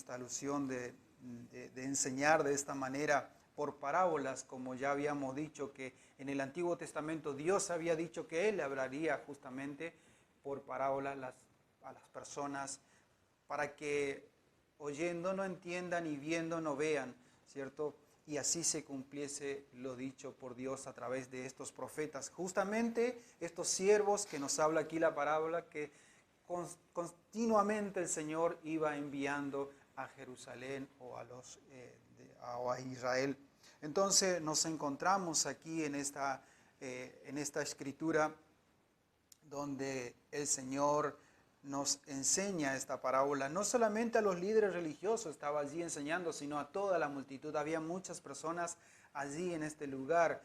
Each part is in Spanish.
esta alusión de enseñar de esta manera por parábolas, como ya habíamos dicho que en el Antiguo Testamento Dios había dicho que Él hablaría justamente por parábolas a las personas para que oyendo no entiendan y viendo no vean, ¿cierto? Y así se cumpliese lo dicho por Dios a través de estos profetas. Justamente estos siervos que nos habla aquí la parábola, que continuamente el Señor iba enviando a Jerusalén o a Israel. Entonces nos encontramos aquí en esta escritura donde el Señor nos enseña esta parábola. No solamente a los líderes religiosos estaba allí enseñando, sino a toda la multitud. Había muchas personas allí en este lugar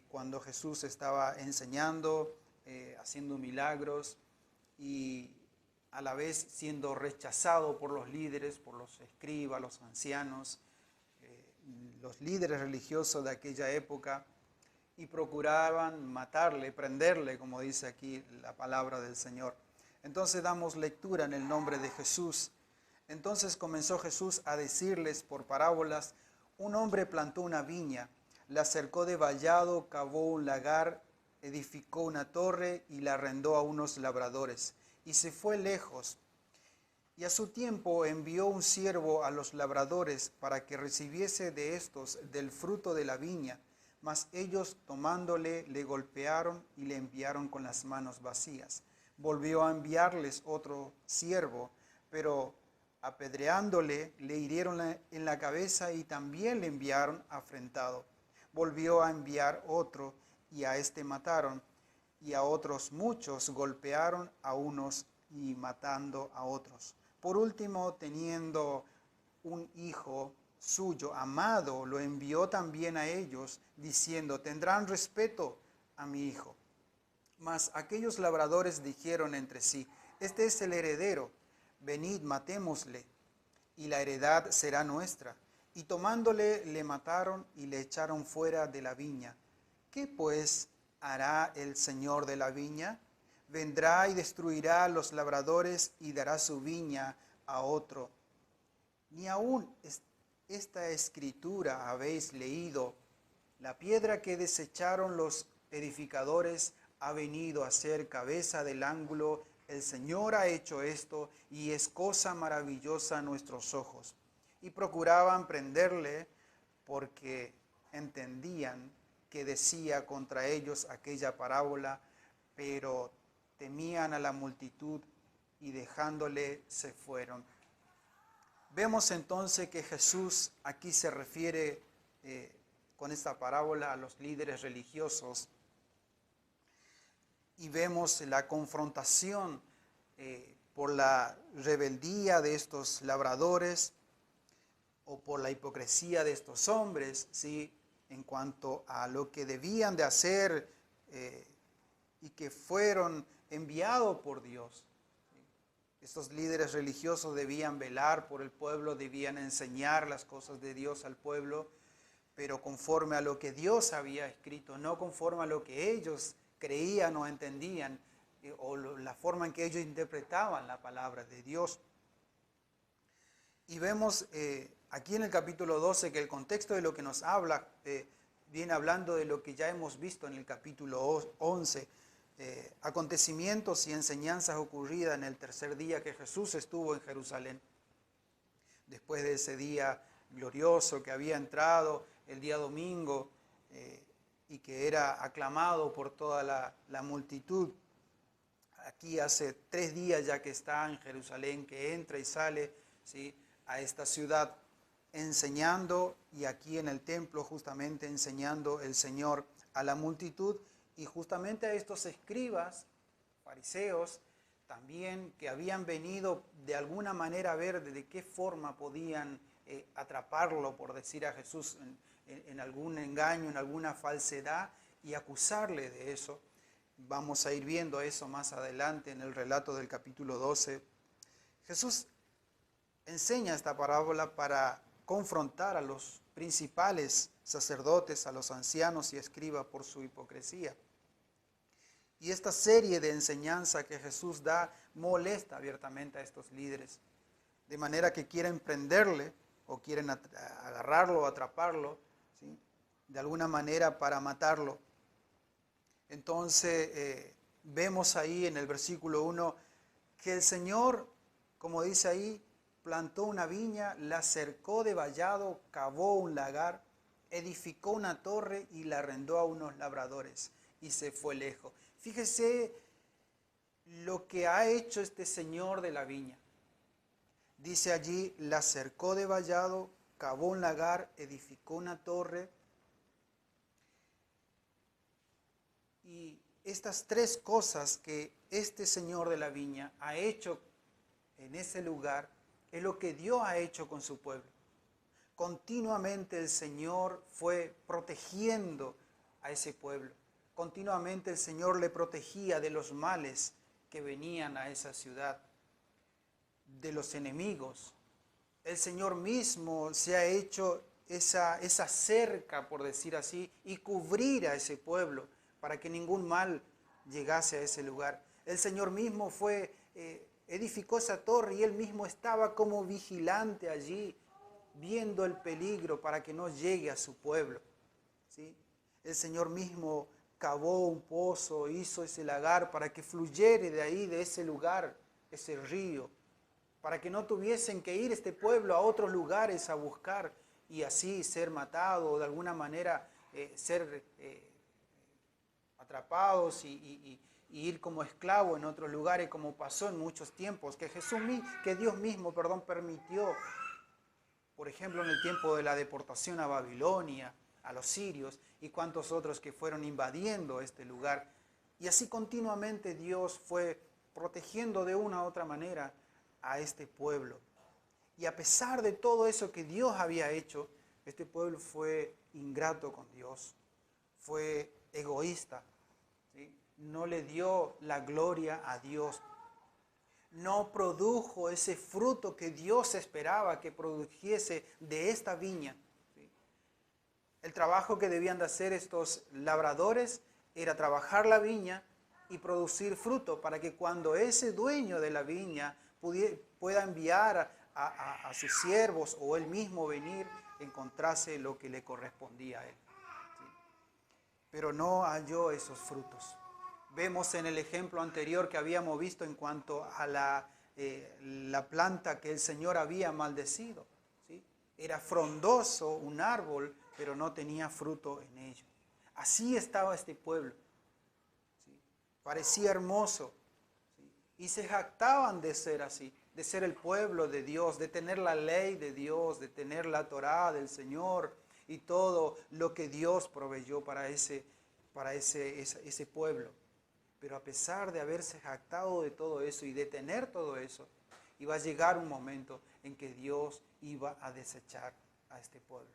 cuando Jesús estaba enseñando, haciendo milagros y a la vez siendo rechazado por los líderes, por los escribas, los ancianos, los líderes religiosos de aquella época, y procuraban matarle, prenderle, como dice aquí la palabra del Señor. Entonces damos lectura en el nombre de Jesús. Entonces comenzó Jesús a decirles por parábolas: un hombre plantó una viña, la cercó de vallado, cavó un lagar, edificó una torre y la arrendó a unos labradores, y se fue lejos. Y a su tiempo envió un siervo a los labradores para que recibiese de estos del fruto de la viña. Mas ellos, tomándole, le golpearon y le enviaron con las manos vacías. Volvió a enviarles otro siervo, pero apedreándole, le hirieron en la cabeza y también le enviaron afrentado. Volvió a enviar otro, y a este mataron, y a otros muchos golpearon a unos y matando a otros. Por último, teniendo un hijo suyo amado, lo envió también a ellos, diciendo: tendrán respeto a mi hijo. Mas aquellos labradores dijeron entre sí: este es el heredero, venid, matémosle, y la heredad será nuestra. Y tomándole, le mataron y le echaron fuera de la viña. ¿Qué pues hará el Señor de la viña? Vendrá y destruirá a los labradores y dará su viña a otro. Ni aún esta escritura habéis leído: la piedra que desecharon los edificadores ha venido a ser cabeza del ángulo. El Señor ha hecho esto, y es cosa maravillosa a nuestros ojos. Y procuraban prenderle, porque entendían que decía contra ellos aquella parábola, pero temían a la multitud y dejándole se fueron. Vemos entonces que Jesús aquí se refiere con esta parábola a los líderes religiosos, y vemos la confrontación por la rebeldía de estos labradores o por la hipocresía de estos hombres, ¿sí?, en cuanto a lo que debían de hacer y que fueron enviados por Dios. Estos líderes religiosos debían velar por el pueblo, debían enseñar las cosas de Dios al pueblo, pero conforme a lo que Dios había escrito, no conforme a lo que ellos creían o entendían, o la forma en que ellos interpretaban la palabra de Dios. Y vemos aquí en el capítulo 12 que el contexto de lo que nos habla viene hablando de lo que ya hemos visto en el capítulo 11, acontecimientos y enseñanzas ocurridas en el tercer día que Jesús estuvo en Jerusalén. Después de ese día glorioso que había entrado el día domingo y que era aclamado por toda la multitud. Aquí hace 3 días ya que está en Jerusalén, que entra y sale, ¿sí?, a esta ciudad enseñando, y aquí en el templo justamente enseñando el Señor a la multitud, y justamente a estos escribas, fariseos, también que habían venido de alguna manera a ver de qué forma podían atraparlo, por decir, a Jesús en algún engaño, en alguna falsedad, y acusarle de eso. Vamos a ir viendo eso más adelante en el relato del capítulo 12. Jesús enseña esta parábola para confrontar a los principales sacerdotes, a los ancianos y escribas por su hipocresía. Y esta serie de enseñanza que Jesús da molesta abiertamente a estos líderes. de manera que quieren prenderle o quieren agarrarlo o atraparlo, ¿sí? De alguna manera para matarlo. Entonces vemos ahí en el versículo 1 que el Señor, como dice ahí, plantó una viña, la cercó de vallado, cavó un lagar, edificó una torre y la arrendó a unos labradores y se fue lejos. Fíjese lo que ha hecho este Señor de la viña. Dice allí, la cercó de vallado, cavó un lagar, edificó una torre. Y estas tres cosas que este Señor de la viña ha hecho en ese lugar es lo que Dios ha hecho con su pueblo. Continuamente el Señor fue protegiendo a ese pueblo. Continuamente el Señor le protegía de los males que venían a esa ciudad, de los enemigos. El Señor mismo se ha hecho esa cerca, por decir así, y cubrir a ese pueblo para que ningún mal llegase a ese lugar. El Señor mismo edificó esa torre y Él mismo estaba como vigilante allí, viendo el peligro para que no llegue a su pueblo, ¿sí? El Señor mismo cavó un pozo, hizo ese lagar para que fluyera de ahí, de ese lugar, ese río, para que no tuviesen que ir este pueblo a otros lugares a buscar y así ser matado o de alguna manera ser atrapados y ir como esclavos en otros lugares, como pasó en muchos tiempos, que Dios mismo permitió. Por ejemplo, en el tiempo de la deportación a Babilonia, a los sirios y cuantos otros que fueron invadiendo este lugar. Y así continuamente Dios fue protegiendo de una u otra manera a este pueblo. Y a pesar de todo eso que Dios había hecho, este pueblo fue ingrato con Dios, fue egoísta, ¿sí? No le dio la gloria a Dios. No produjo ese fruto que Dios esperaba que produjese de esta viña. ¿Sí? El trabajo que debían de hacer estos labradores era trabajar la viña y producir fruto para que cuando ese dueño de la viña pueda enviar a sus siervos o él mismo venir, encontrase lo que le correspondía a él. ¿Sí? Pero no halló esos frutos. Vemos en el ejemplo anterior que habíamos visto en cuanto a la planta que el Señor había maldecido, ¿sí? Era frondoso un árbol, pero no tenía fruto en ello. Así estaba este pueblo, ¿sí? Parecía hermoso, ¿sí? Y se jactaban de ser así, de ser el pueblo de Dios, de tener la ley de Dios, de tener la Torá del Señor y todo lo que Dios proveyó para ese pueblo. Pero a pesar de haberse jactado de todo eso y de tener todo eso, iba a llegar un momento en que Dios iba a desechar a este pueblo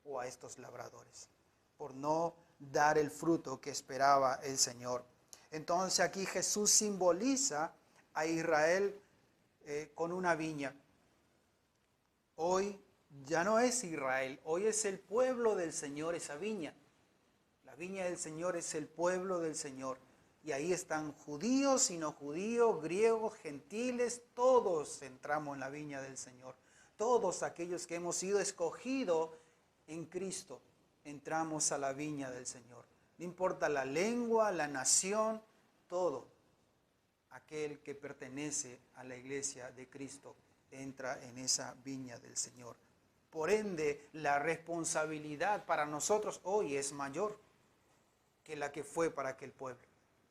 o a estos labradores por no dar el fruto que esperaba el Señor. Entonces aquí Jesús simboliza a Israel con una viña. Hoy ya no es Israel, hoy es el pueblo del Señor esa viña. La viña del Señor es el pueblo del Señor. Y ahí están judíos y no judíos, griegos, gentiles, todos entramos en la viña del Señor. Todos aquellos que hemos sido escogidos en Cristo, entramos a la viña del Señor. No importa la lengua, la nación, todo. Aquel que pertenece a la iglesia de Cristo entra en esa viña del Señor. Por ende, la responsabilidad para nosotros hoy es mayor que la que fue para aquel pueblo.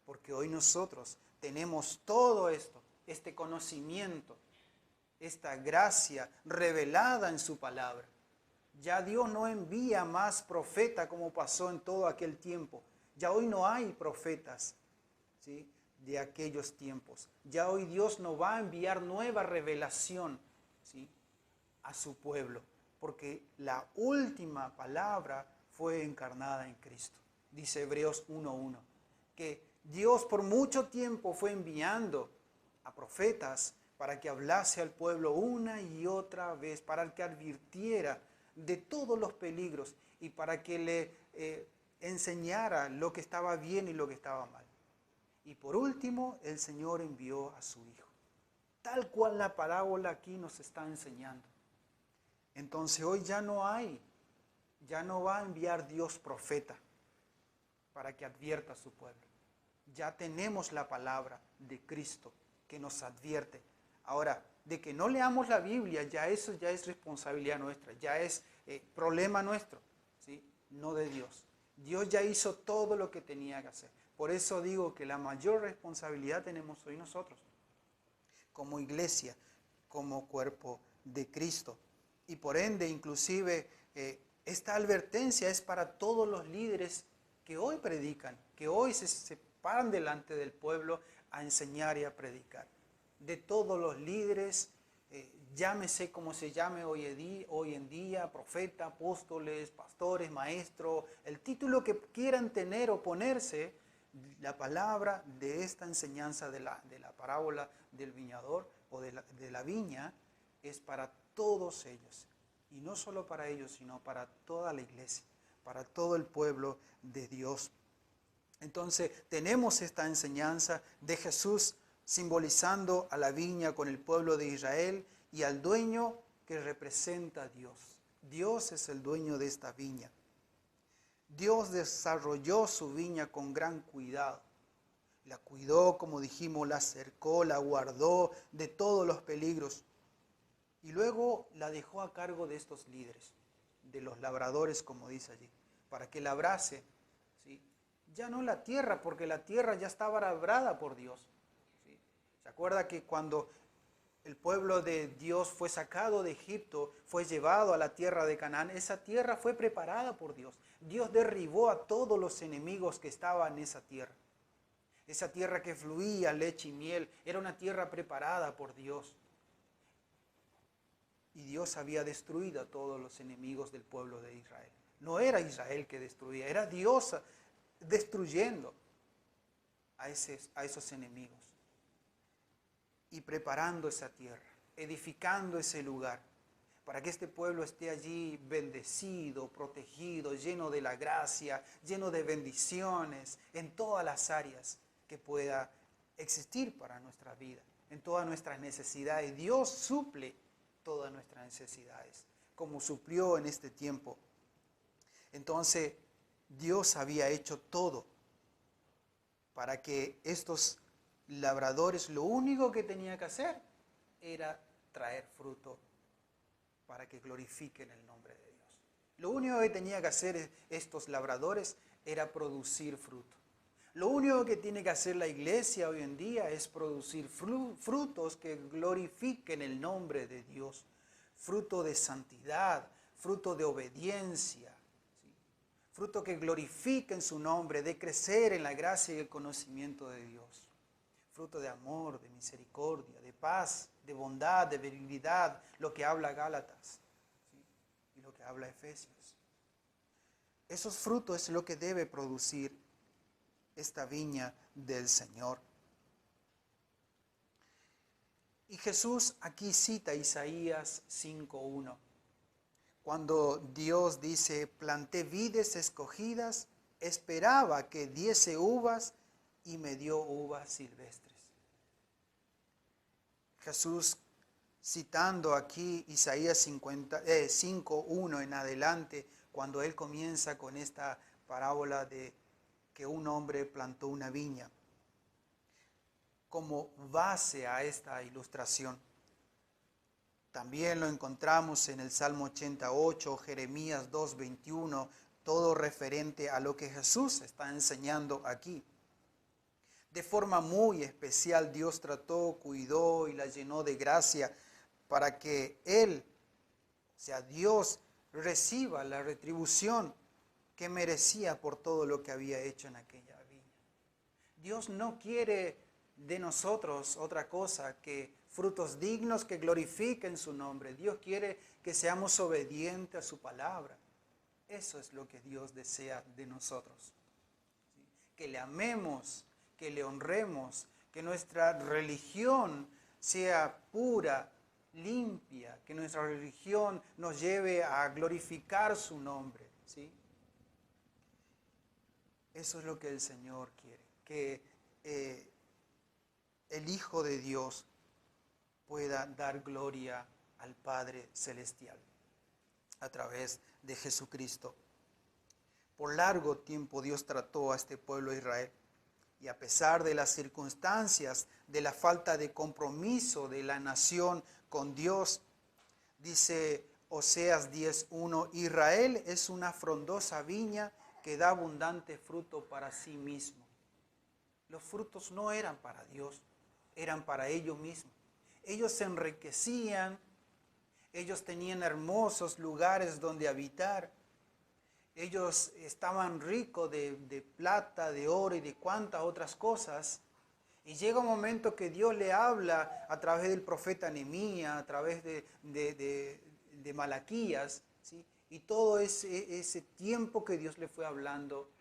Porque hoy nosotros tenemos todo esto, este conocimiento, esta gracia revelada en su palabra. Ya Dios no envía más profeta como pasó en todo aquel tiempo. Ya hoy no hay profetas, ¿sí?, de aquellos tiempos. Ya hoy Dios no va a enviar nueva revelación, ¿sí?, a su pueblo. Porque la última palabra fue encarnada en Cristo. Dice Hebreos 1:1, que Dios por mucho tiempo fue enviando a profetas para que hablase al pueblo una y otra vez, para que advirtiera de todos los peligros y para que le enseñara lo que estaba bien y lo que estaba mal. Y por último, el Señor envió a su Hijo. tal cual la parábola aquí nos está enseñando. Entonces hoy ya no va a enviar Dios profeta para que advierta a su pueblo. Ya tenemos la palabra de Cristo que nos advierte. Ahora, de que no leamos la Biblia, eso ya es responsabilidad nuestra, ya es problema nuestro, ¿sí? No de Dios. Dios ya hizo todo lo que tenía que hacer. Por eso digo que la mayor responsabilidad tenemos hoy nosotros, como iglesia, como cuerpo de Cristo. Y por ende, inclusive, esta advertencia es para todos los líderes que hoy predican, que hoy se paran delante del pueblo a enseñar y a predicar. De todos los líderes, llámese como se llame hoy en día, profeta, apóstoles, pastores, maestros, el título que quieran tener o ponerse, la palabra de esta enseñanza de la parábola del viñador o de la viña es para todos ellos. Y no solo para ellos, sino para toda la iglesia, para todo el pueblo de Dios. Entonces tenemos esta enseñanza de Jesús simbolizando a la viña con el pueblo de Israel y al dueño que representa a Dios. Dios es el dueño de esta viña. Dios desarrolló su viña con gran cuidado. La cuidó, como dijimos, la cercó, la guardó de todos los peligros. Y luego la dejó a cargo de estos líderes, de los labradores, como dice allí, para que labrase, ¿sí? Ya no la tierra, porque la tierra ya estaba labrada por Dios, ¿sí? ¿Se acuerda que cuando el pueblo de Dios fue sacado de Egipto, fue llevado a la tierra de Canaán? Esa tierra fue preparada por Dios. Dios derribó a todos los enemigos que estaban en esa tierra. Esa tierra que fluía leche y miel, era una tierra preparada por Dios. Y Dios había destruido a todos los enemigos del pueblo de Israel. No era Israel que destruía, era Dios destruyendo a esos enemigos. Y preparando esa tierra, edificando ese lugar, para que este pueblo esté allí bendecido, protegido, lleno de la gracia, lleno de bendiciones en todas las áreas que pueda existir para nuestra vida, en todas nuestras necesidades. Dios suple todas nuestras necesidades, como suplió en este tiempo. Entonces, Dios había hecho todo para que estos labradores, lo único que tenían que hacer era traer fruto para que glorifiquen el nombre de Dios. Lo único que tenían que hacer estos labradores era producir fruto. Lo único que tiene que hacer la iglesia hoy en día es producir frutos que glorifiquen el nombre de Dios. Fruto de santidad, fruto de obediencia, ¿sí? Fruto que glorifiquen su nombre, de crecer en la gracia y el conocimiento de Dios. Fruto de amor, de misericordia, de paz, de bondad, de benignidad, lo que habla Gálatas, ¿sí? Y lo que habla Efesios. Esos frutos es lo que debe producir esta viña del Señor. Y Jesús aquí cita Isaías 5:1, cuando Dios dice: planté vides escogidas, esperaba que diese uvas y me dio uvas silvestres. Jesús, citando aquí Isaías 5:1 en adelante, cuando él comienza con esta parábola de que un hombre plantó una viña, como base a esta ilustración. También lo encontramos en el Salmo 88, Jeremías 2:21, todo referente a lo que Jesús está enseñando aquí. De forma muy especial Dios trató, cuidó y la llenó de gracia para que Él, o sea Dios, reciba la retribución que merecía por todo lo que había hecho en aquella viña. Dios no quiere de nosotros otra cosa que frutos dignos que glorifiquen su nombre. Dios quiere que seamos obedientes a su palabra. Eso es lo que Dios desea de nosotros. ¿Sí? Que le amemos, que le honremos, que nuestra religión sea pura, limpia, que nuestra religión nos lleve a glorificar su nombre, ¿sí? Eso es lo que el Señor quiere, que el Hijo de Dios pueda dar gloria al Padre Celestial a través de Jesucristo. Por largo tiempo Dios trató a este pueblo de Israel, y a pesar de las circunstancias, de la falta de compromiso de la nación con Dios, dice Oseas 10:1, Israel es una frondosa viña que da abundante fruto para sí mismo. Los frutos no eran para Dios, eran para ellos mismos. Ellos se enriquecían, ellos tenían hermosos lugares donde habitar, ellos estaban ricos de plata, de oro y de cuantas otras cosas. Y llega un momento que Dios le habla a través del profeta Nehemías, a través de Malaquías, ¿sí? Y todo ese tiempo que Dios le fue hablando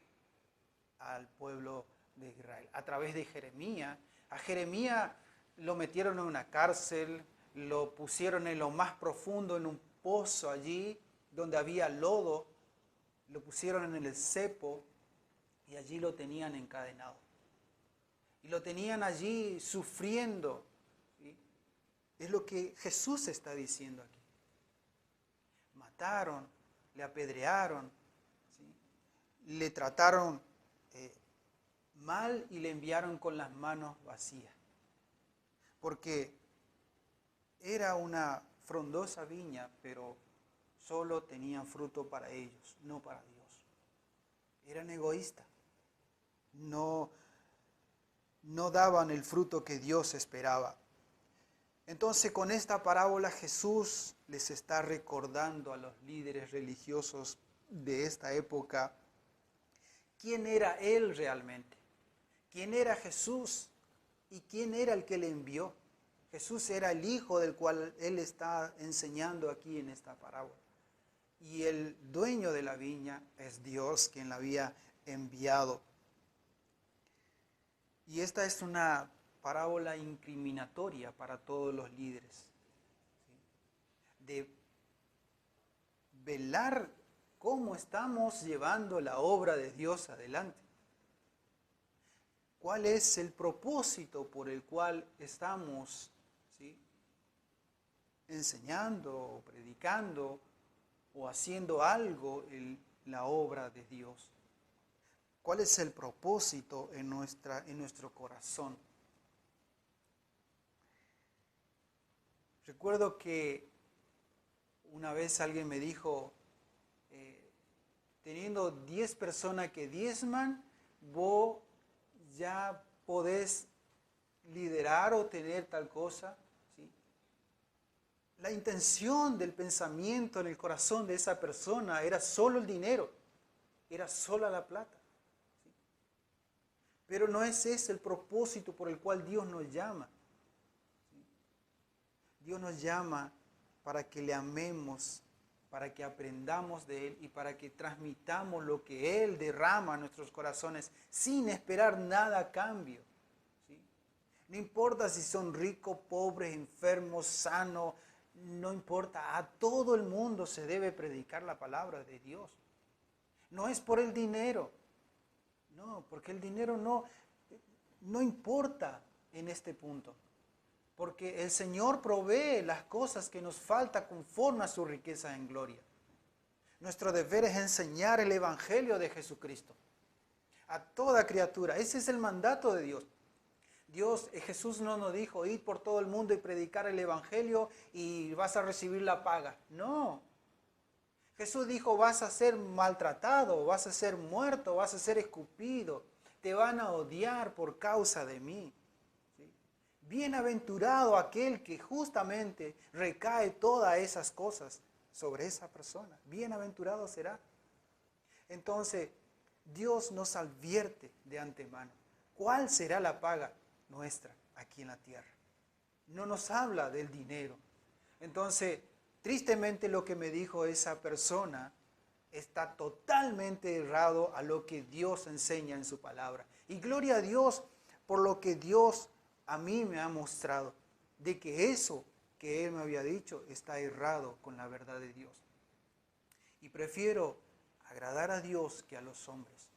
al pueblo de Israel. A través de Jeremías. A Jeremías lo metieron en una cárcel, lo pusieron en lo más profundo, en un pozo allí, donde había lodo, lo pusieron en el cepo y allí lo tenían encadenado. Y lo tenían allí sufriendo, ¿sí? Es lo que Jesús está diciendo aquí. Mataron, le apedrearon, ¿sí? Le trataron mal y le enviaron con las manos vacías. Porque era una frondosa viña, pero solo tenían fruto para ellos, no para Dios. Eran egoístas. No daban el fruto que Dios esperaba. Entonces, con esta parábola Jesús les está recordando a los líderes religiosos de esta época quién era Él realmente, quién era Jesús y quién era el que le envió. Jesús era el Hijo del cual Él está enseñando aquí en esta parábola. Y el dueño de la viña es Dios quien la había enviado. Y esta es una parábola incriminatoria para todos los líderes, ¿sí? De velar cómo estamos llevando la obra de Dios adelante. ¿Cuál es el propósito por el cual estamos, ¿sí?, enseñando o predicando o haciendo algo en la obra de Dios? ¿Cuál es el propósito en nuestro corazón? Recuerdo que una vez alguien me dijo, teniendo 10 personas que diezman, vos ya podés liderar o tener tal cosa, ¿sí? La intención del pensamiento en el corazón de esa persona era solo el dinero, era sola la plata. Pero no es ese el propósito por el cual Dios nos llama. Dios nos llama para que le amemos, para que aprendamos de Él y para que transmitamos lo que Él derrama en nuestros corazones sin esperar nada a cambio, ¿sí? No importa si son ricos, pobres, enfermos, sanos, no importa. A todo el mundo se debe predicar la palabra de Dios. No es por el dinero. No, porque el dinero no importa en este punto. Porque el Señor provee las cosas que nos falta conforme a su riqueza en gloria. Nuestro deber es enseñar el Evangelio de Jesucristo a toda criatura. Ese es el mandato de Dios. Jesús no nos dijo, id por todo el mundo y predicar el Evangelio y vas a recibir la paga. No. Jesús dijo, vas a ser maltratado, vas a ser muerto, vas a ser escupido, te van a odiar por causa de mí. ¿Sí? Bienaventurado aquel que justamente recae todas esas cosas sobre esa persona. Bienaventurado será. Entonces, Dios nos advierte de antemano cuál será la paga nuestra aquí en la tierra. No nos habla del dinero. Entonces, tristemente lo que me dijo esa persona está totalmente errado a lo que Dios enseña en su palabra. Y gloria a Dios por lo que Dios a mí me ha mostrado, de que eso que Él me había dicho está errado con la verdad de Dios. Y prefiero agradar a Dios que a los hombres.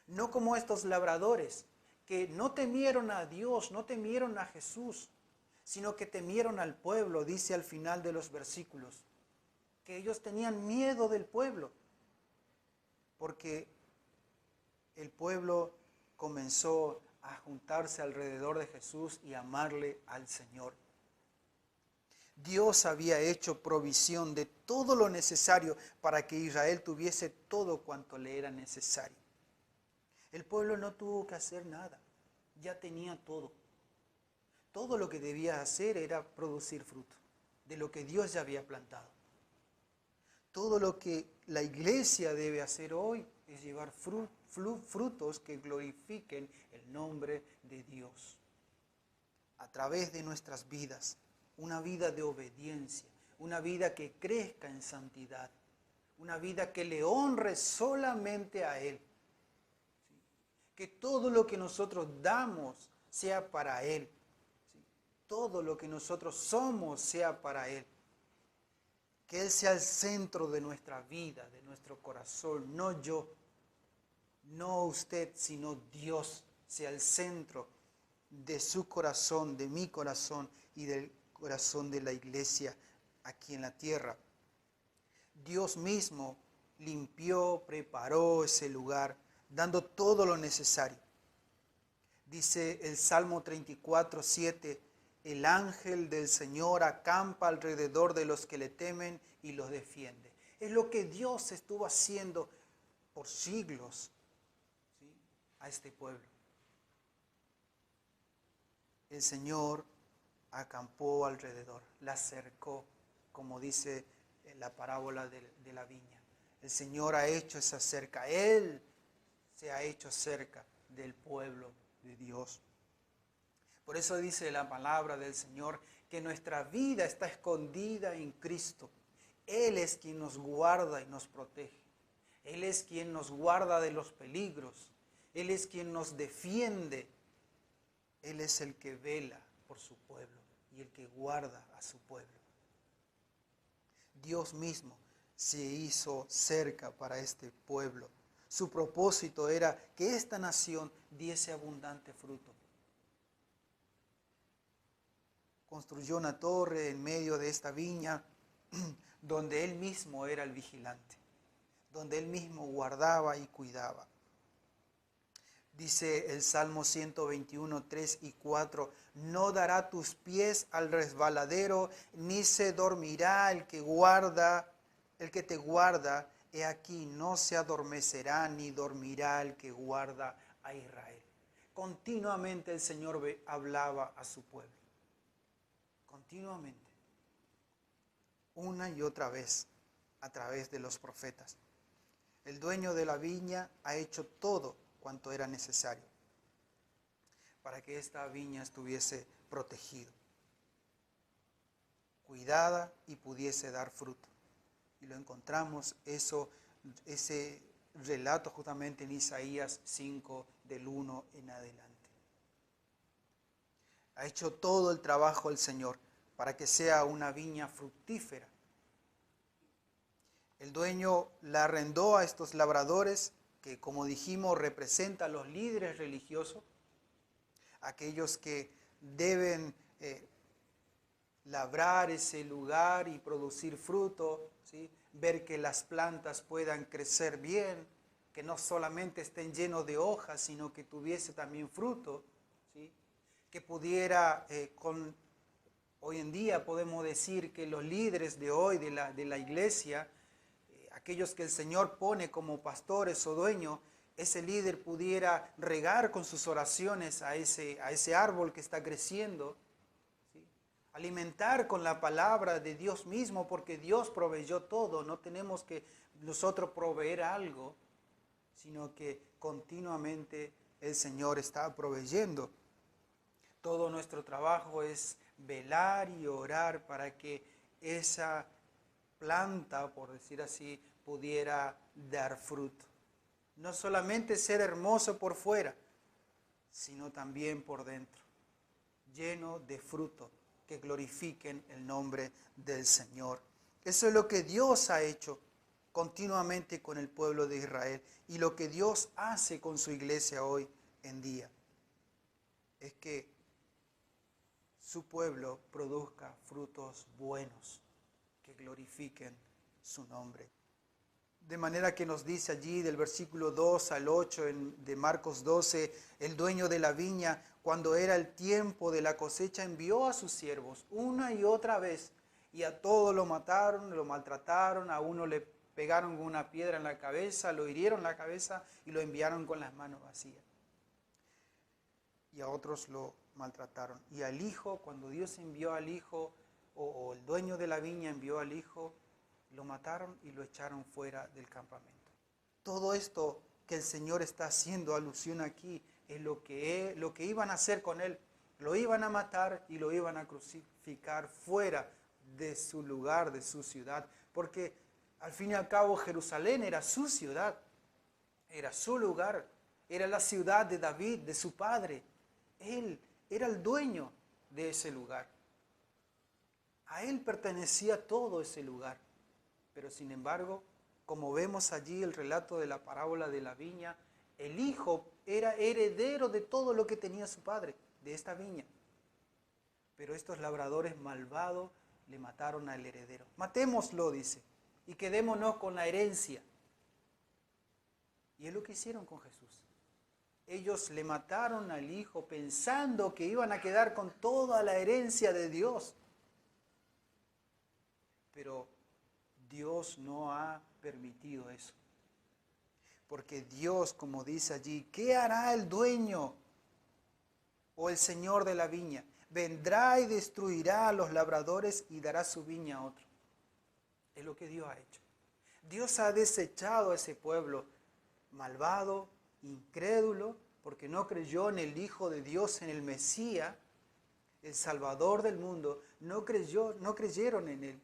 No como estos labradores que no temieron a Dios, no temieron a Jesús, sino que temieron al pueblo, dice al final de los versículos, que ellos tenían miedo del pueblo, porque el pueblo comenzó a juntarse alrededor de Jesús y amarle al Señor. Dios había hecho provisión de todo lo necesario para que Israel tuviese todo cuanto le era necesario. El pueblo no tuvo que hacer nada, ya tenía todo. Todo lo que debía hacer era producir fruto de lo que Dios ya había plantado. Todo lo que la iglesia debe hacer hoy es llevar frutos que glorifiquen el nombre de Dios. A través de nuestras vidas, una vida de obediencia, una vida que crezca en santidad, una vida que le honre solamente a Él. Que todo lo que nosotros damos sea para Él. Todo lo que nosotros somos sea para Él. Que Él sea el centro de nuestra vida, de nuestro corazón, no yo, no usted, sino Dios sea el centro de su corazón, de mi corazón y del corazón de la iglesia aquí en la tierra. Dios mismo limpió, preparó ese lugar, dando todo lo necesario. Dice el Salmo 34, 7, el ángel del Señor acampa alrededor de los que le temen y los defiende. Es lo que Dios estuvo haciendo por siglos, ¿sí?, a este pueblo. El Señor acampó alrededor, la cercó, como dice en la parábola de la viña. El Señor ha hecho esa cerca, Él se ha hecho cerca del pueblo de Dios. Por eso dice la palabra del Señor que nuestra vida está escondida en Cristo. Él es quien nos guarda y nos protege. Él es quien nos guarda de los peligros. Él es quien nos defiende. Él es el que vela por su pueblo y el que guarda a su pueblo. Dios mismo se hizo cerca para este pueblo. Su propósito era que esta nación diese abundante fruto. Construyó una torre en medio de esta viña donde Él mismo era el vigilante, donde Él mismo guardaba y cuidaba. Dice el Salmo 121, 3 y 4, no dará tus pies al resbaladero, ni se dormirá el que te guarda. He aquí, no se adormecerá ni dormirá el que guarda a Israel. Continuamente el Señor hablaba a su pueblo. Continuamente. Una y otra vez, a través de los profetas. El dueño de la viña ha hecho todo cuanto era necesario para que esta viña estuviese protegida, cuidada y pudiese dar fruto. Y lo encontramos ese relato justamente en Isaías 5, del 1 en adelante. Ha hecho todo el trabajo el Señor para que sea una viña fructífera. El dueño la arrendó a estos labradores que, como dijimos, representan a los líderes religiosos, aquellos que deben labrar ese lugar y producir fruto, ¿sí?, ver que las plantas puedan crecer bien, que no solamente estén llenos de hojas, sino que tuviese también fruto, ¿sí?, que pudiera, hoy en día podemos decir que los líderes de hoy de la iglesia, aquellos que el Señor pone como pastores o dueños, ese líder pudiera regar con sus oraciones a ese árbol que está creciendo, ¿sí?, alimentar con la palabra de Dios mismo, porque Dios proveyó todo, no tenemos que nosotros proveer algo, sino que continuamente el Señor está proveyendo. Todo nuestro trabajo es velar y orar para que esa planta, por decir así, pudiera dar fruto. No solamente ser hermoso por fuera, sino también por dentro, lleno de fruto que glorifiquen el nombre del Señor. Eso es lo que Dios ha hecho continuamente con el pueblo de Israel y lo que Dios hace con su iglesia hoy en día. Es que su pueblo produzca frutos buenos que glorifiquen su nombre. De manera que nos dice allí del versículo 2 al 8 de Marcos 12, el dueño de la viña, cuando era el tiempo de la cosecha, envió a sus siervos una y otra vez, y a todos lo mataron, lo maltrataron, a uno le pegaron con una piedra en la cabeza, lo hirieron la cabeza y lo enviaron con las manos vacías. Y a otros lo maltrataron. Y al hijo, cuando Dios envió al hijo, o el dueño de la viña envió al hijo, lo mataron y lo echaron fuera del campamento. Todo esto que el Señor está haciendo alusión aquí es lo que iban a hacer con él. Lo iban a matar y lo iban a crucificar fuera de su lugar, de su ciudad. Porque al fin y al cabo Jerusalén era su ciudad, era su lugar, era la ciudad de David, de su padre. Él era el dueño de ese lugar. A él pertenecía todo ese lugar. Pero sin embargo, como vemos allí el relato de la parábola de la viña, el hijo era heredero de todo lo que tenía su padre, de esta viña. Pero estos labradores malvados le mataron al heredero. Matémoslo, dice, y quedémonos con la herencia. Y es lo que hicieron con Jesús. Ellos le mataron al hijo pensando que iban a quedar con toda la herencia de Dios. Pero Dios no ha permitido eso. Porque Dios, como dice allí, ¿qué hará el dueño o el señor de la viña? Vendrá y destruirá a los labradores y dará su viña a otro. Es lo que Dios ha hecho. Dios ha desechado a ese pueblo malvado, incrédulo, porque no creyó en el Hijo de Dios, en el Mesías, el Salvador del mundo. No creyeron en él.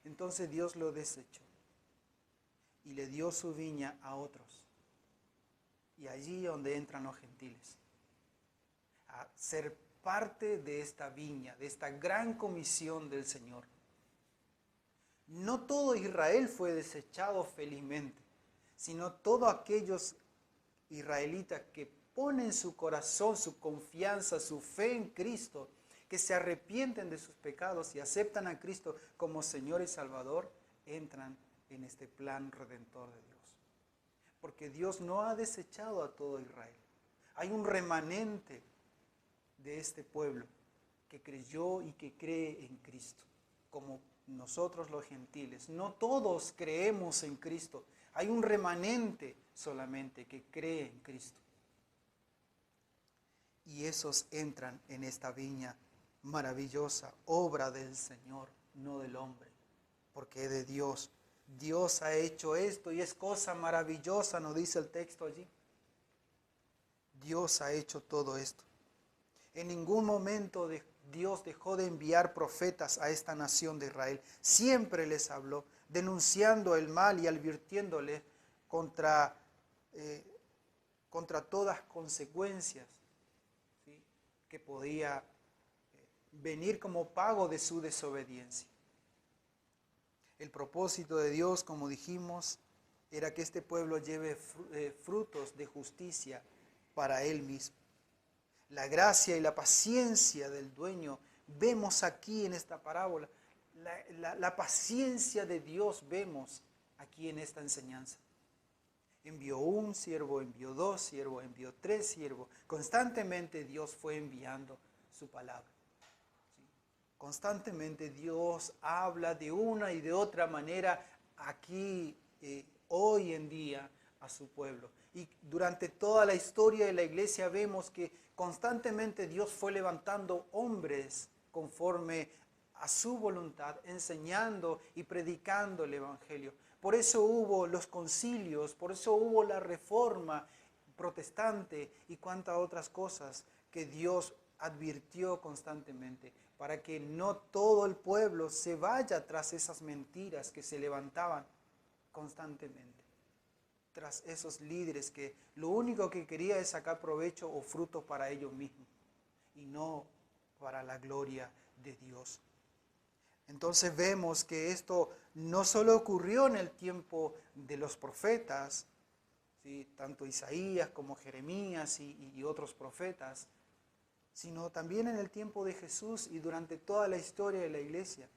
Entonces Dios lo desechó y le dio su viña a otros. Y allí donde entran los gentiles, a ser parte de esta viña, de esta gran comisión del Señor. No todo Israel fue desechado felizmente, sino todos aquellos israelitas que ponen su corazón, su confianza, su fe en Cristo, que se arrepienten de sus pecados y aceptan a Cristo como Señor y Salvador, entran en este plan redentor de Dios. Porque Dios no ha desechado a todo Israel. Hay un remanente de este pueblo que creyó y que cree en Cristo, como nosotros los gentiles. No todos creemos en Cristo. Hay un remanente solamente que cree en Cristo. Y esos entran en esta viña maravillosa, obra del Señor, no del hombre, porque es de Dios. Dios ha hecho esto y es cosa maravillosa, nos dice el texto allí. Dios ha hecho todo esto. En ningún momento Dios dejó de enviar profetas a esta nación de Israel. Siempre les habló, denunciando el mal y advirtiéndoles contra todas consecuencias, ¿sí?, que podía venir como pago de su desobediencia. El propósito de Dios, como dijimos, era que este pueblo lleve frutos de justicia para él mismo. La gracia y la paciencia del dueño vemos aquí en esta parábola. La paciencia de Dios vemos aquí en esta enseñanza. Envió un siervo, envió dos siervos, envió tres siervos. Constantemente Dios fue enviando su palabra. Constantemente Dios habla de una y de otra manera aquí, hoy en día, a su pueblo. Y durante toda la historia de la iglesia vemos que constantemente Dios fue levantando hombres conforme a su voluntad, enseñando y predicando el Evangelio. Por eso hubo los concilios, por eso hubo la reforma protestante y cuantas otras cosas que Dios advirtió constantemente, para que no todo el pueblo se vaya tras esas mentiras que se levantaban constantemente, tras esos líderes que lo único que quería es sacar provecho o fruto para ellos mismos y no para la gloria de Dios. Entonces vemos que esto no solo ocurrió en el tiempo de los profetas, ¿sí?, tanto Isaías como Jeremías y otros profetas, sino también en el tiempo de Jesús y durante toda la historia de la iglesia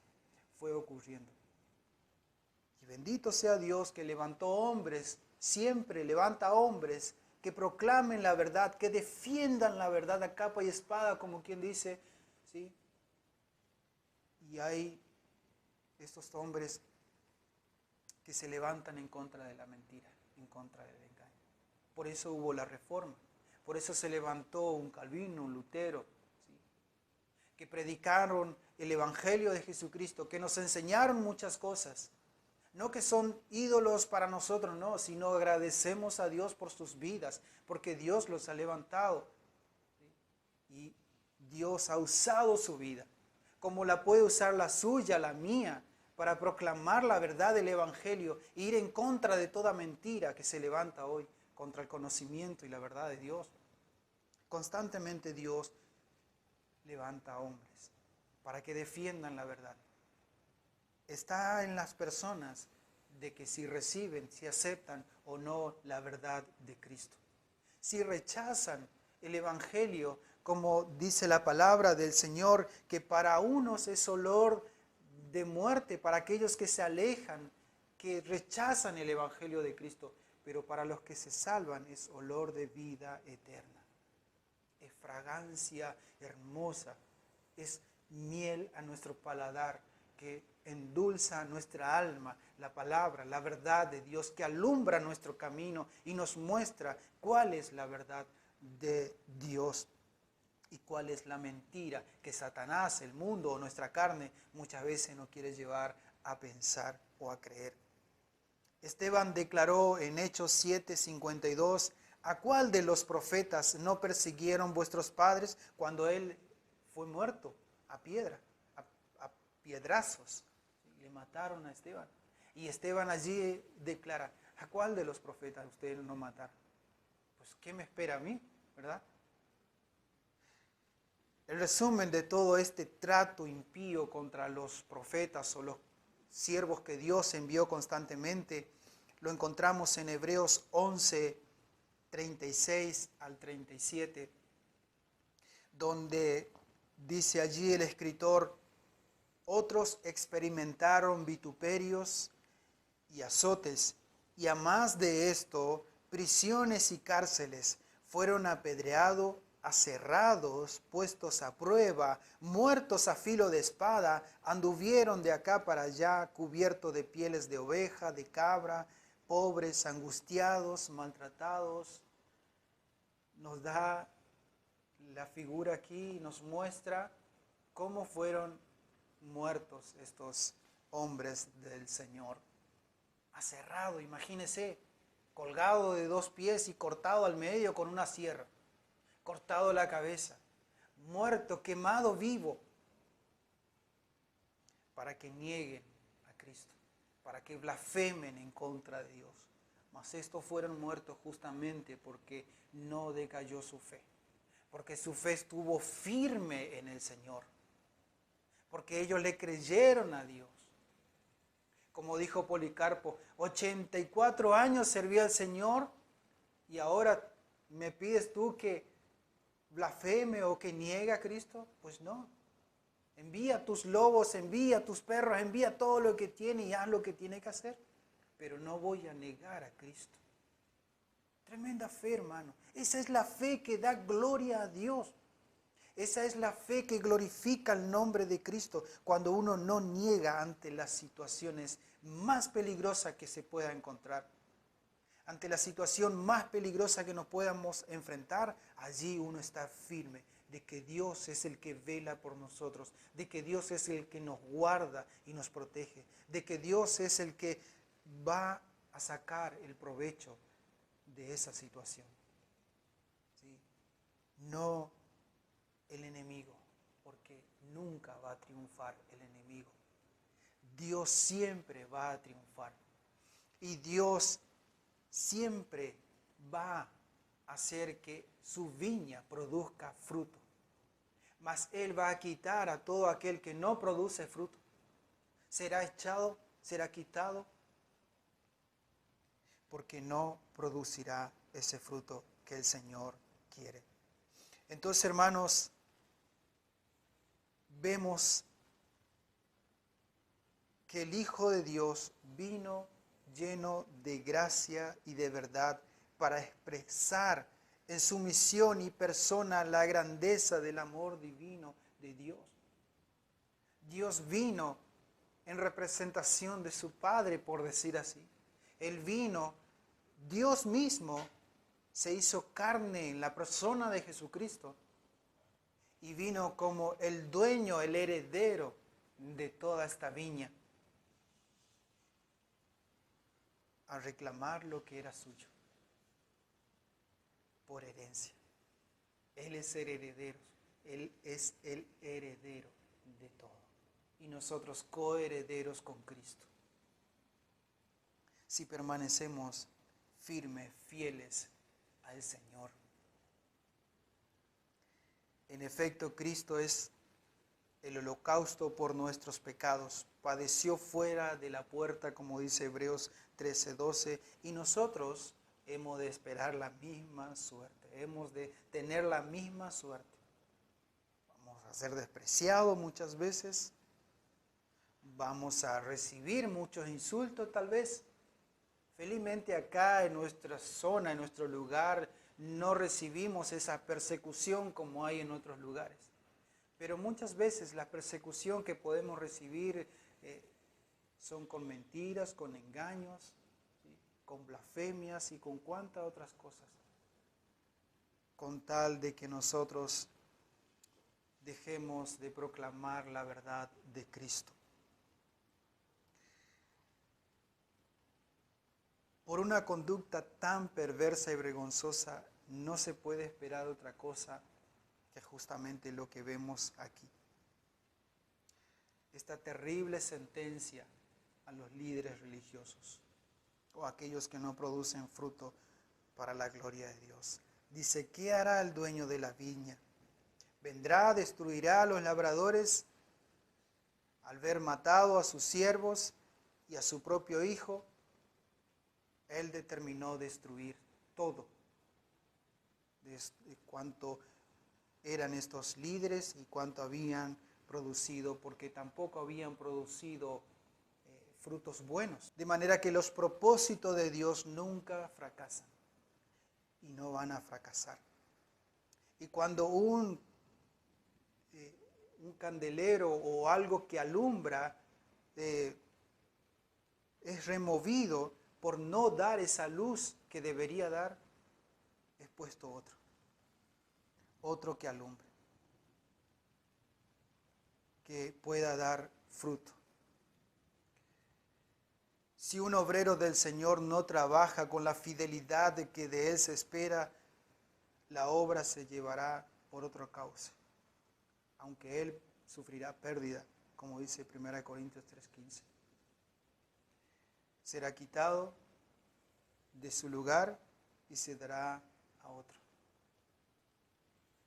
fue ocurriendo. Y bendito sea Dios que levantó hombres, siempre levanta hombres que proclamen la verdad, que defiendan la verdad a capa y espada, como quien dice, ¿sí? Y hay estos hombres que se levantan en contra de la mentira, en contra del engaño. Por eso hubo la Reforma, por eso se levantó un Calvino, un Lutero, ¿sí? Que predicaron el Evangelio de Jesucristo, que nos enseñaron muchas cosas. No que son ídolos para nosotros, no, sino agradecemos a Dios por sus vidas, porque Dios los ha levantado, ¿sí? Y Dios ha usado su vida, como la puede usar la suya, la mía, para proclamar la verdad del Evangelio e ir en contra de toda mentira que se levanta hoy contra el conocimiento y la verdad de Dios. Constantemente Dios levanta a hombres para que defiendan la verdad. Está en las personas de que si reciben, si aceptan o no la verdad de Cristo. Si rechazan el Evangelio, como dice la palabra del Señor, que para unos es olor de muerte, para aquellos que se alejan, que rechazan el Evangelio de Cristo, pero para los que se salvan es olor de vida eterna. Es fragancia hermosa, es miel a nuestro paladar que endulza nuestra alma, la palabra, la verdad de Dios que alumbra nuestro camino y nos muestra cuál es la verdad de Dios y cuál es la mentira que Satanás, el mundo o nuestra carne muchas veces nos quiere llevar a pensar o a creer. Esteban declaró en Hechos 7:52, ¿a cuál de los profetas no persiguieron vuestros padres cuando él fue muerto a piedra, a piedrazos? Le mataron a Esteban. Y Esteban allí declara, ¿a cuál de los profetas ustedes no mataron? Pues, ¿qué me espera a mí? ¿Verdad? El resumen de todo este trato impío contra los profetas o los siervos que Dios envió constantemente, lo encontramos en Hebreos 11, 36 al 37, donde dice allí el escritor, otros experimentaron vituperios y azotes, y a más de esto, prisiones y cárceles, fueron apedreados, aserrados, puestos a prueba, muertos a filo de espada, anduvieron de acá para allá, cubiertos de pieles de oveja, de cabra, pobres, angustiados, maltratados. Nos da la figura aquí, nos muestra cómo fueron muertos estos hombres del Señor. Aserrado, imagínese, colgado de 2 pies y cortado al medio con una sierra, cortado la cabeza, muerto, quemado vivo, para que nieguen a Cristo, para que blasfemen en contra de Dios. Mas estos fueron muertos justamente porque no decayó su fe, porque su fe estuvo firme en el Señor, porque ellos le creyeron a Dios. Como dijo Policarpo, 84 años serví al Señor y ahora me pides tú que blasfeme o que niegue a Cristo. Pues no. Envía tus lobos, envía tus perros, envía todo lo que tiene y haz lo que tiene que hacer. Pero no voy a negar a Cristo. Tremenda fe, hermano. Esa es la fe que da gloria a Dios. Esa es la fe que glorifica el nombre de Cristo cuando uno no niega ante las situaciones más peligrosas que se pueda encontrar. Ante la situación más peligrosa que nos podamos enfrentar, allí uno está firme de que Dios es el que vela por nosotros, de que Dios es el que nos guarda y nos protege, de que Dios es el que va a sacar el provecho de esa situación. ¿Sí? No el enemigo, porque nunca va a triunfar el enemigo. Dios siempre va a triunfar y Dios siempre va a hacer que su viña produzca fruto. Mas Él va a quitar a todo aquel que no produce fruto. Será echado, será quitado, porque no producirá ese fruto que el Señor quiere. Entonces, hermanos, vemos que el Hijo de Dios vino lleno de gracia y de verdad para expresar en su misión y persona la grandeza del amor divino de Dios. Dios vino en representación de su Padre, por decir así. Él vino, Dios mismo se hizo carne en la persona de Jesucristo y vino como el dueño, el heredero de toda esta viña, a reclamar lo que era suyo por herencia. Él es el heredero, Él es el heredero de todo. Y nosotros coherederos con Cristo. Si permanecemos firmes, fieles al Señor. En efecto, Cristo es el holocausto por nuestros pecados. Padeció fuera de la puerta, como dice Hebreos 13:12, y nosotros hemos de esperar la misma suerte. Hemos de tener la misma suerte. Vamos a ser despreciados muchas veces. Vamos a recibir muchos insultos tal vez. Felizmente acá en nuestra zona, en nuestro lugar, no recibimos esa persecución como hay en otros lugares. Pero muchas veces la persecución que podemos recibir son con mentiras, con engaños, ¿sí? Con blasfemias y con cuantas otras cosas. Con tal de que nosotros dejemos de proclamar la verdad de Cristo. Por una conducta tan perversa y vergonzosa no se puede esperar otra cosa que justamente lo que vemos aquí. Esta terrible sentencia a los líderes religiosos o a aquellos que no producen fruto para la gloria de Dios. Dice, ¿qué hará el dueño de la viña? ¿Vendrá, destruirá a los labradores al ver matado a sus siervos y a su propio hijo? Él determinó destruir todo de cuanto eran estos líderes y cuánto habían producido, porque tampoco habían producido frutos buenos. De manera que los propósitos de Dios nunca fracasan y no van a fracasar. Y cuando un candelero o algo que alumbra es removido por no dar esa luz que debería dar, es puesto otro que alumbre, que pueda dar fruto. Si un obrero del Señor no trabaja con la fidelidad de que de él se espera, la obra se llevará por otra causa, aunque él sufrirá pérdida, como dice 1 Corintios 3:15. Será quitado de su lugar y se dará a otro.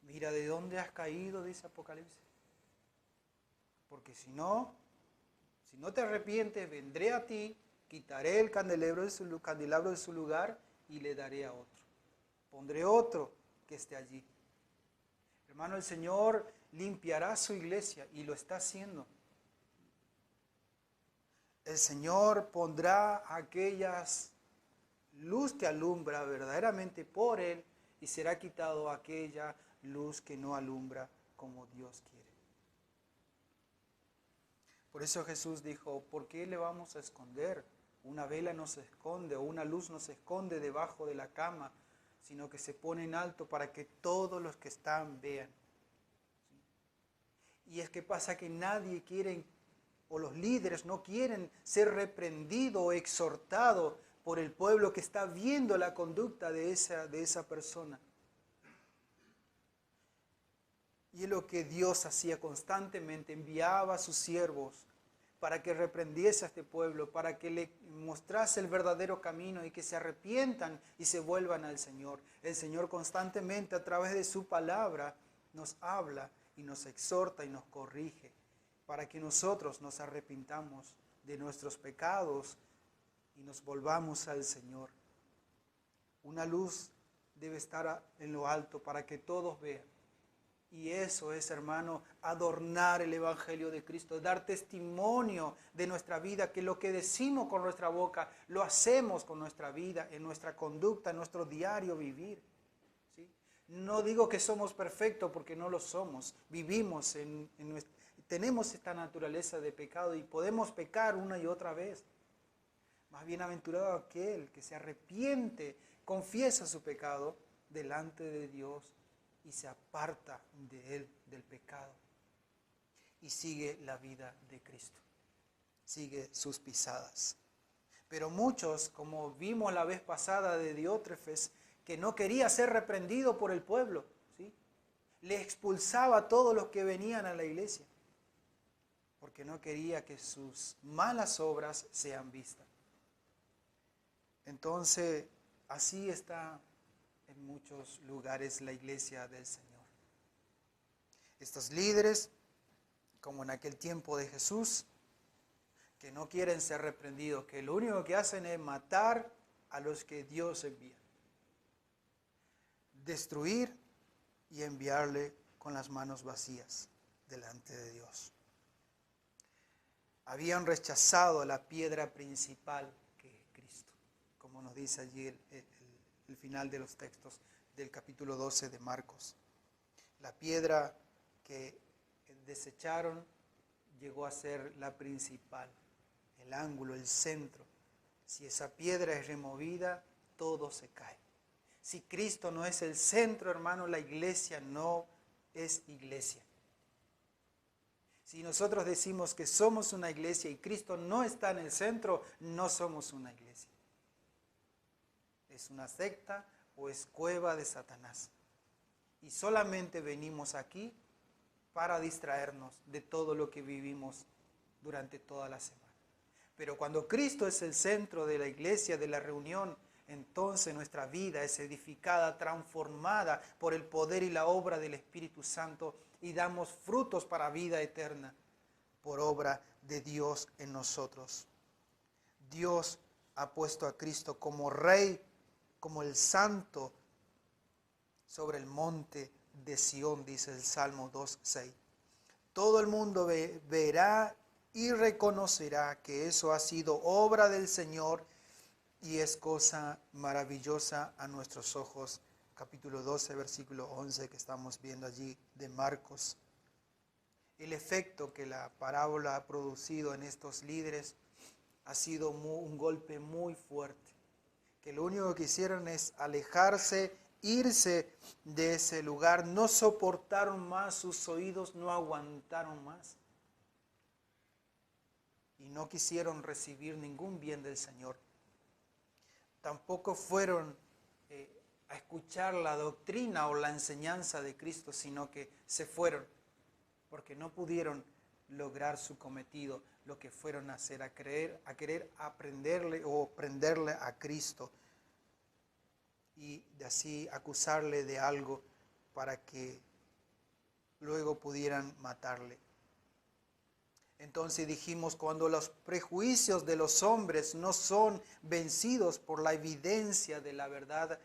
Mira de dónde has caído, dice Apocalipsis. Porque si no te arrepientes, vendré a ti, quitaré el candelabro de su lugar y le daré a otro. Pondré otro que esté allí. Hermano, el Señor limpiará su iglesia y lo está haciendo. El Señor pondrá aquellas luz que alumbra verdaderamente por Él y será quitado aquella luz que no alumbra como Dios quiere. Por eso Jesús dijo, ¿por qué le vamos a esconder? Una vela no se esconde o una luz no se esconde debajo de la cama, sino que se pone en alto para que todos los que están vean. ¿Sí? Y es que pasa que nadie quiere, o los líderes no quieren ser reprendidos o exhortados por el pueblo que está viendo la conducta de esa persona. Y es lo que Dios hacía constantemente, enviaba a sus siervos para que reprendiese a este pueblo, para que le mostrase el verdadero camino y que se arrepientan y se vuelvan al Señor. El Señor constantemente a través de su palabra nos habla y nos exhorta y nos corrige para que nosotros nos arrepintamos de nuestros pecados y nos volvamos al Señor. Una luz debe estar en lo alto para que todos vean. Y eso es, hermano, adornar el Evangelio de Cristo, dar testimonio de nuestra vida, que lo que decimos con nuestra boca, lo hacemos con nuestra vida, en nuestra conducta, en nuestro diario vivir. ¿Sí? No digo que somos perfectos porque no lo somos, vivimos tenemos esta naturaleza de pecado y podemos pecar una y otra vez. Más bienaventurado aquel que se arrepiente, confiesa su pecado delante de Dios y se aparta de él, del pecado, y sigue la vida de Cristo, sigue sus pisadas. Pero muchos, como vimos la vez pasada de Diótrefes, que no quería ser reprendido por el pueblo, ¿sí? Le expulsaba a todos los que venían a la iglesia, porque no quería que sus malas obras sean vistas. Entonces, así está en muchos lugares la iglesia del Señor. Estos líderes, como en aquel tiempo de Jesús, que no quieren ser reprendidos, que lo único que hacen es matar a los que Dios envía, destruir y enviarle con las manos vacías delante de Dios. Habían rechazado la piedra principal que es Cristo, como nos dice allí el final de los textos del capítulo 12 de Marcos. La piedra que desecharon llegó a ser la principal, el ángulo, el centro. Si esa piedra es removida, todo se cae. Si Cristo no es el centro, hermano, la iglesia no es iglesia. Si nosotros decimos que somos una iglesia y Cristo no está en el centro, no somos una iglesia. Es una secta o es cueva de Satanás. Y solamente venimos aquí para distraernos de todo lo que vivimos durante toda la semana. Pero cuando Cristo es el centro de la iglesia, de la reunión, entonces nuestra vida es edificada, transformada por el poder y la obra del Espíritu Santo y damos frutos para vida eterna por obra de Dios en nosotros. Dios ha puesto a Cristo como Rey, como el Santo, sobre el monte de Sión, dice el Salmo 2:6. Todo el mundo verá y reconocerá que eso ha sido obra del Señor y es cosa maravillosa a nuestros ojos. Capítulo 12, versículo 11 que estamos viendo allí de Marcos. El efecto que la parábola ha producido en estos líderes ha sido un golpe muy fuerte, que lo único que hicieron es alejarse, irse de ese lugar, no soportaron más, sus oídos no aguantaron más y no quisieron recibir ningún bien del Señor. Tampoco fueron a escuchar la doctrina o la enseñanza de Cristo, sino que se fueron, porque no pudieron lograr su cometido, lo que fueron a hacer, a querer aprenderle o prenderle a Cristo y de así acusarle de algo para que luego pudieran matarle. Entonces dijimos, cuando los prejuicios de los hombres no son vencidos por la evidencia de la verdad,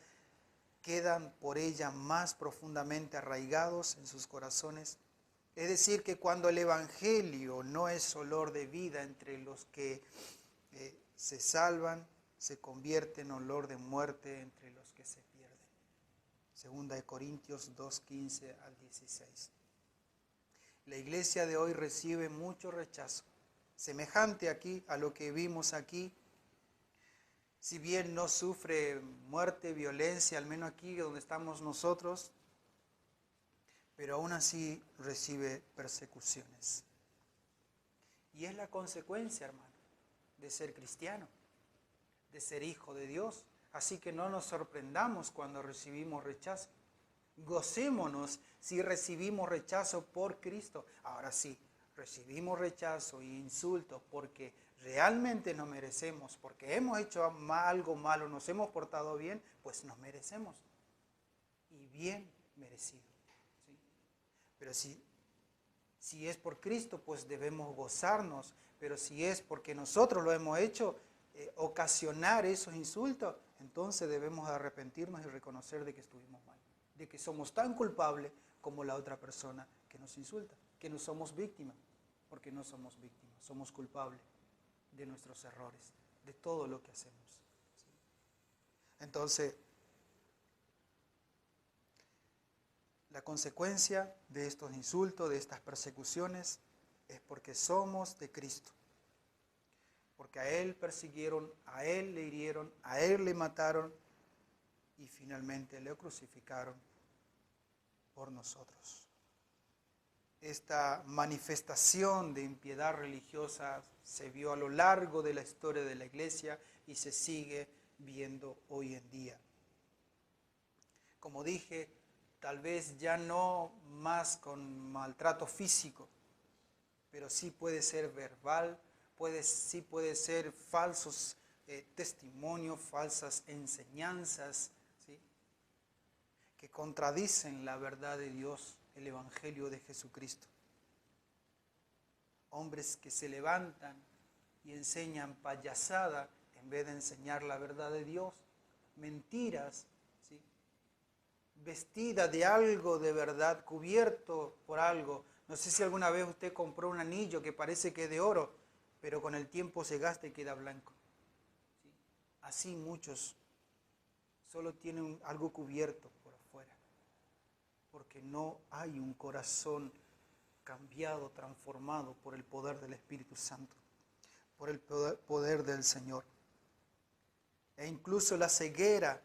quedan por ella más profundamente arraigados en sus corazones. Es decir, que cuando el Evangelio no es olor de vida entre los que se salvan, se convierte en olor de muerte entre los que se pierden. Segunda de Corintios 2:15 al 16. La iglesia de hoy recibe mucho rechazo, semejante aquí a lo que vimos aquí. Si bien no sufre muerte, violencia, al menos aquí donde estamos nosotros, pero aún así recibe persecuciones. Y es la consecuencia, hermano, de ser cristiano, de ser hijo de Dios. Así que no nos sorprendamos cuando recibimos rechazo. Gocémonos si recibimos rechazo por Cristo. Ahora sí, recibimos rechazo e insultos porque realmente nos merecemos, porque hemos hecho algo malo, nos hemos portado bien, pues nos merecemos. Y bien merecido. ¿Sí? Pero si es por Cristo, pues debemos gozarnos. Pero si es porque nosotros lo hemos hecho, ocasionar esos insultos, entonces debemos arrepentirnos y reconocer de que estuvimos mal, de que somos tan culpables como la otra persona que nos insulta, que no somos víctimas, porque no somos víctimas, somos culpables de nuestros errores, de todo lo que hacemos. ¿Sí? Entonces, la consecuencia de estos insultos, de estas persecuciones, es porque somos de Cristo. Porque a Él persiguieron, a Él le hirieron, a Él le mataron y finalmente le crucificaron por nosotros. Esta manifestación de impiedad religiosa se vio a lo largo de la historia de la Iglesia y se sigue viendo hoy en día. Como dije, tal vez ya no más con maltrato físico, pero sí puede ser verbal, sí puede ser falsos testimonios, falsas enseñanzas, ¿sí? Que contradicen la verdad de Dios, el Evangelio de Jesucristo. Hombres que se levantan y enseñan payasada en vez de enseñar la verdad de Dios, mentiras, ¿sí? Vestida de algo de verdad, cubierto por algo. No sé si alguna vez usted compró un anillo que parece que es de oro, pero con el tiempo se gasta y queda blanco. ¿Sí? Así muchos solo tienen algo cubierto por afuera, porque no hay un corazón cambiado, transformado por el poder del Espíritu Santo, por el poder del Señor. E incluso la ceguera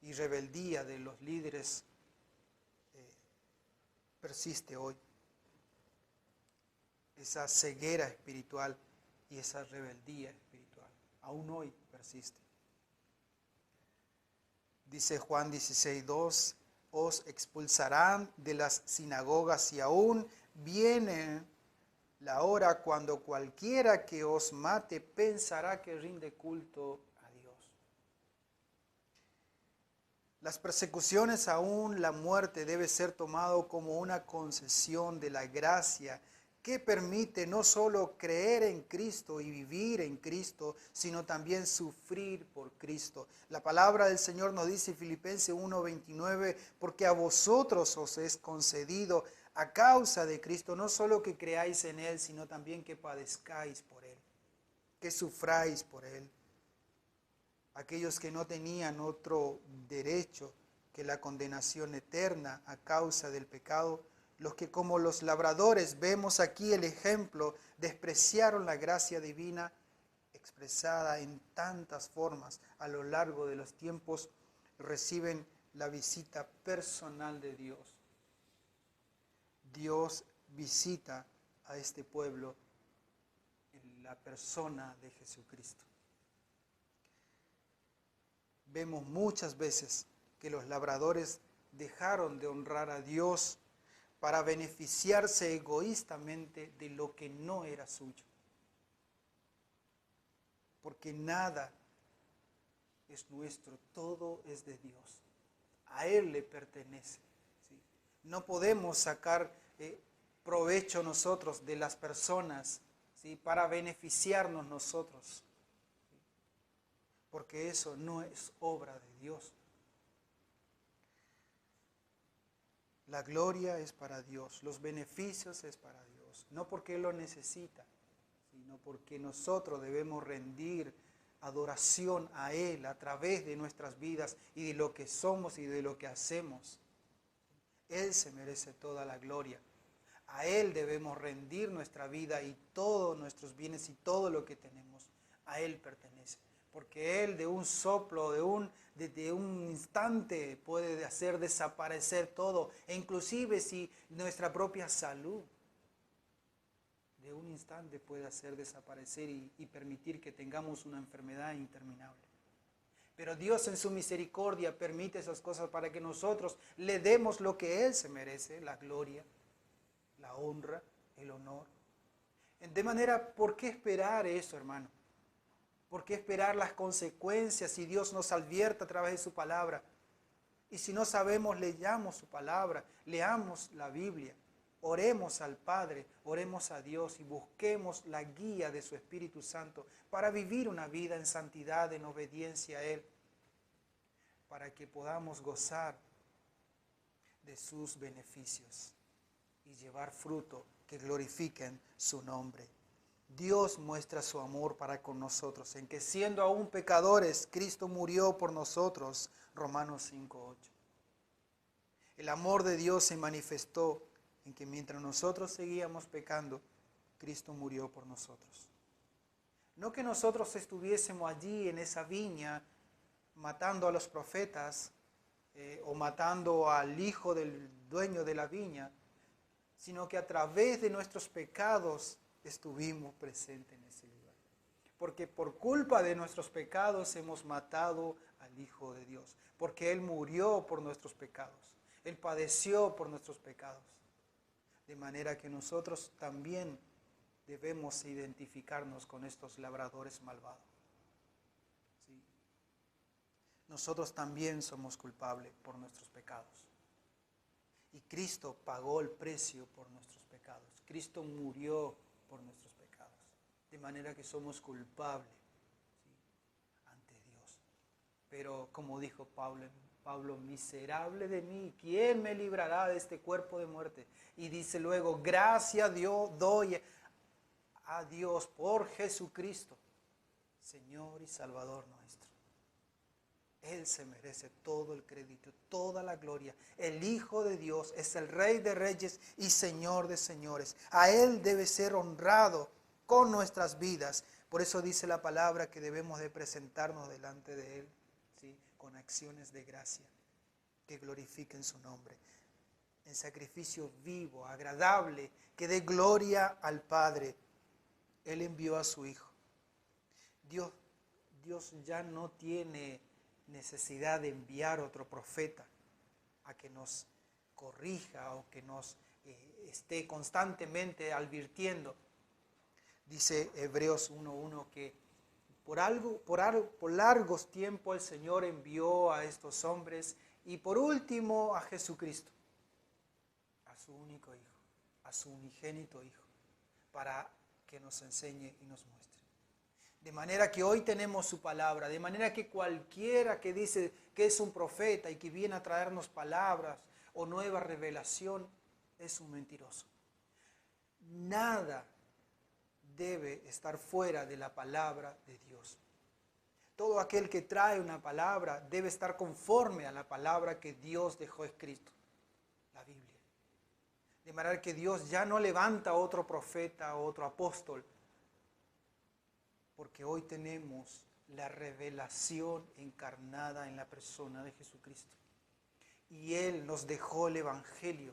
y rebeldía de los líderes persiste hoy. Esa ceguera espiritual y esa rebeldía espiritual aún hoy persiste. Dice Juan 16:2, os expulsarán de las sinagogas y aún viene la hora cuando cualquiera que os mate pensará que rinde culto a Dios. Las persecuciones, aún la muerte, debe ser tomado como una concesión de la gracia que permite no solo creer en Cristo y vivir en Cristo, sino también sufrir por Cristo. La palabra del Señor nos dice en Filipenses 1:29, porque a vosotros os es concedido a causa de Cristo, no solo que creáis en Él, sino también que padezcáis por Él, que sufráis por Él. Aquellos que no tenían otro derecho que la condenación eterna a causa del pecado, los que como los labradores vemos aquí el ejemplo, despreciaron la gracia divina expresada en tantas formas a lo largo de los tiempos, reciben la visita personal de Dios. Dios visita a este pueblo en la persona de Jesucristo. Vemos muchas veces que los labradores dejaron de honrar a Dios para beneficiarse egoístamente de lo que no era suyo. Porque nada es nuestro, todo es de Dios. A Él le pertenece. ¿Sí? No podemos sacar provecho nosotros de las personas, ¿sí? Para beneficiarnos nosotros. Porque eso no es obra de Dios. La gloria es para Dios, los beneficios es para Dios, no porque Él lo necesita, sino porque nosotros debemos rendir adoración a Él a través de nuestras vidas y de lo que somos y de lo que hacemos. Él se merece toda la gloria. A Él debemos rendir nuestra vida y todos nuestros bienes y todo lo que tenemos. A Él pertenece. Porque Él de un soplo, de un instante puede hacer desaparecer todo. E inclusive si nuestra propia salud, de un instante puede hacer desaparecer y permitir que tengamos una enfermedad interminable. Pero Dios en su misericordia permite esas cosas para que nosotros le demos lo que Él se merece, la gloria, la honra, el honor. De manera, ¿por qué esperar eso, hermano? ¿Por qué esperar las consecuencias si Dios nos advierte a través de su palabra? Y si no sabemos, leamos su palabra, leamos la Biblia, oremos al Padre, oremos a Dios y busquemos la guía de su Espíritu Santo para vivir una vida en santidad, en obediencia a Él, para que podamos gozar de sus beneficios y llevar fruto que glorifiquen su nombre. Dios muestra su amor para con nosotros, en que siendo aún pecadores, Cristo murió por nosotros. Romanos 5:8. El amor de Dios se manifestó en que mientras nosotros seguíamos pecando, Cristo murió por nosotros. No que nosotros estuviésemos allí en esa viña matando a los profetas o matando al hijo del dueño de la viña, sino que a través de nuestros pecados estuvimos presentes en ese lugar. Porque por culpa de nuestros pecados hemos matado al Hijo de Dios, porque Él murió por nuestros pecados, Él padeció por nuestros pecados. De manera que nosotros también debemos identificarnos con estos labradores malvados. ¿Sí? Nosotros también somos culpables por nuestros pecados. Y Cristo pagó el precio por nuestros pecados. Cristo murió por nuestros pecados. De manera que somos culpables, ¿sí?, ante Dios. Pero como dijo Pablo, miserable de mí, ¿quién me librará de este cuerpo de muerte? Y dice luego, gracias a Dios doy a Dios por Jesucristo, Señor y Salvador nuestro. Él se merece todo el crédito, toda la gloria. El Hijo de Dios es el Rey de Reyes y Señor de Señores. A Él debe ser honrado con nuestras vidas. Por eso dice la palabra que debemos de presentarnos delante de Él, ¿sí?, con acciones de gracia que glorifiquen su nombre. En sacrificio vivo, agradable, que dé gloria al Padre. Él envió a su Hijo. Dios ya no tiene necesidad de enviar otro profeta a que nos corrija o que nos esté constantemente advirtiendo. Dice Hebreos 1:1 que por largos tiempos el Señor envió a estos hombres y por último a Jesucristo, a su único Hijo, a su unigénito Hijo, para que nos enseñe y nos muestre. De manera que hoy tenemos su palabra, de manera que cualquiera que dice que es un profeta y que viene a traernos palabras o nueva revelación, es un mentiroso. Nada debe estar fuera de la palabra de Dios. Todo aquel que trae una palabra debe estar conforme a la palabra que Dios dejó escrito, la Biblia. De manera que Dios ya no levanta otro profeta o otro apóstol, porque hoy tenemos la revelación encarnada en la persona de Jesucristo. Y Él nos dejó el Evangelio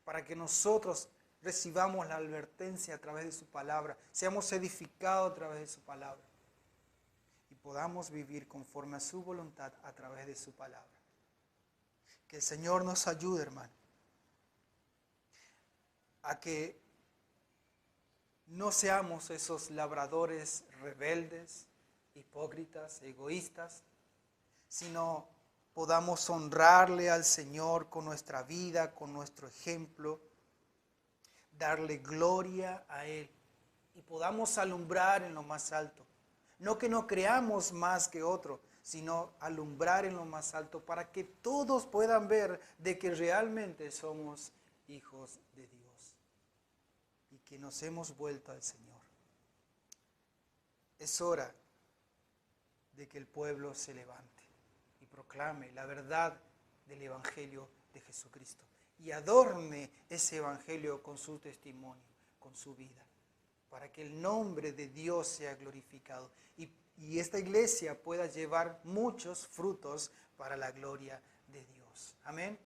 para que nosotros recibamos la advertencia a través de su palabra, seamos edificados a través de su palabra y podamos vivir conforme a su voluntad a través de su palabra. Que el Señor nos ayude, hermano, a que no seamos esos labradores rebeldes, hipócritas, egoístas, sino podamos honrarle al Señor con nuestra vida, con nuestro ejemplo, darle gloria a Él y podamos alumbrar en lo más alto. No que no creamos más que otro, sino alumbrar en lo más alto para que todos puedan ver de que realmente somos hijos de Dios y que nos hemos vuelto al Señor. Es hora de que el pueblo se levante y proclame la verdad del Evangelio de Jesucristo y adorne ese Evangelio con su testimonio, con su vida, para que el nombre de Dios sea glorificado y esta iglesia pueda llevar muchos frutos para la gloria de Dios. Amén.